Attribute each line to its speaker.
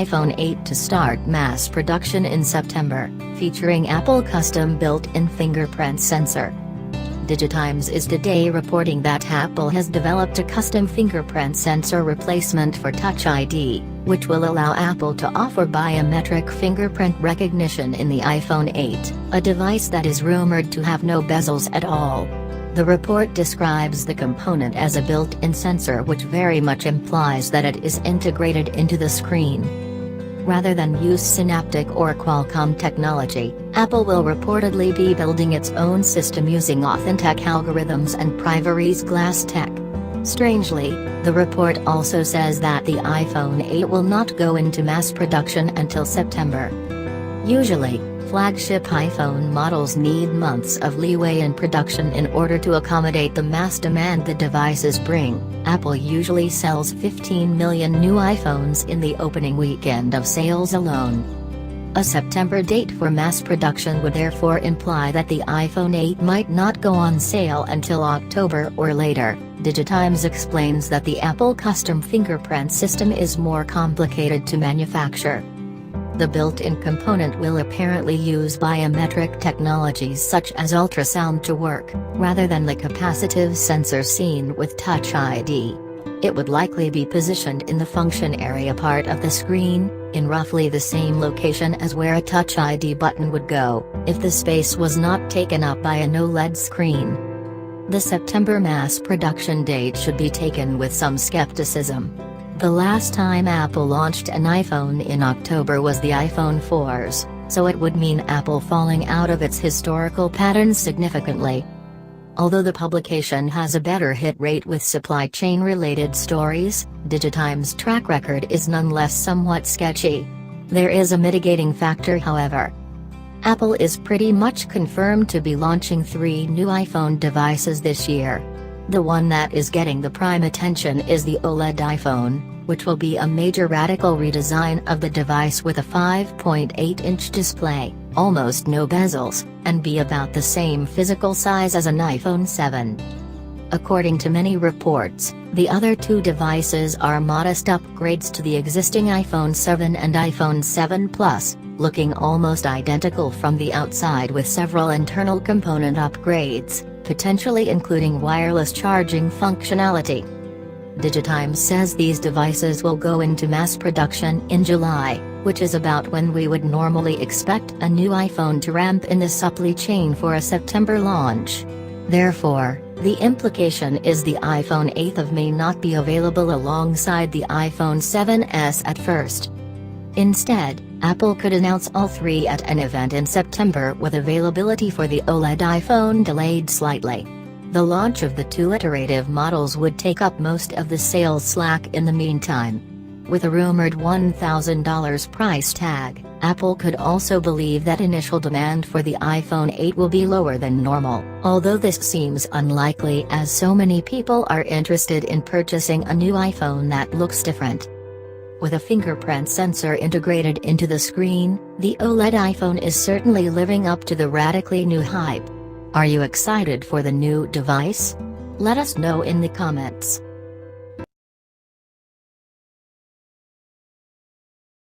Speaker 1: iPhone 8 to start mass production in September, featuring Apple custom built-in fingerprint sensor. Digitimes is today reporting that Apple has developed a custom fingerprint sensor replacement for Touch ID, which will allow Apple to offer biometric fingerprint recognition in the iPhone 8, a device that is rumored to have no bezels at all. The report describes the component as a built-in sensor, which very much implies that it is integrated into the screen. Rather than use Synaptic or Qualcomm technology, Apple will reportedly be building its own system using Authentec algorithms and Privary's Glass Tech. Strangely, the report also says that the iPhone 8 will not go into mass production until September. Usually, flagship iPhone models need months of leeway in production in order to accommodate the mass demand the devices bring. Apple usually sells 15 million new iPhones in the opening weekend of sales alone. A September date for mass production would therefore imply that the iPhone 8 might not go on sale until October or later. Digitimes explains that the Apple custom fingerprint system is more complicated to manufacture. The built-in component will apparently use biometric technologies such as ultrasound to work, rather than the capacitive sensor seen with Touch ID. It would likely be positioned in the function area part of the screen, in roughly the same location as where a Touch ID button would go, if the space was not taken up by an OLED screen. The September mass production date should be taken with some skepticism. The last time Apple launched an iPhone in October was the iPhone 4s, so it would mean Apple falling out of its historical pattern significantly. Although the publication has a better hit rate with supply chain-related stories, Digitimes' track record is nonetheless somewhat sketchy. There is a mitigating factor, however. Apple is pretty much confirmed to be launching 3 new iPhone devices this year. The one that is getting the prime attention is the OLED iPhone, which will be a major radical redesign of the device with a 5.8-inch display, almost no bezels, and be about the same physical size as an iPhone 7. According to many reports, the other 2 devices are modest upgrades to the existing iPhone 7 and iPhone 7 Plus, looking almost identical from the outside with several internal component upgrades, potentially including wireless charging functionality. Digitimes says these devices will go into mass production in July, which is about when we would normally expect a new iPhone to ramp in the supply chain for a September launch. Therefore, the implication is the iPhone 8 may not be available alongside the iPhone 7s at first. Instead, Apple could announce all 3 at an event in September, with availability for the OLED iPhone delayed slightly. The launch of the 2 iterative models would take up most of the sales slack in the meantime. With a rumored $1,000 price tag, Apple could also believe that initial demand for the iPhone 8 will be lower than normal, although this seems unlikely as so many people are interested in purchasing a new iPhone that looks different. With a fingerprint sensor integrated into the screen, the OLED iPhone is certainly living up to the radically new hype. Are you excited for the new device? Let us know in the comments.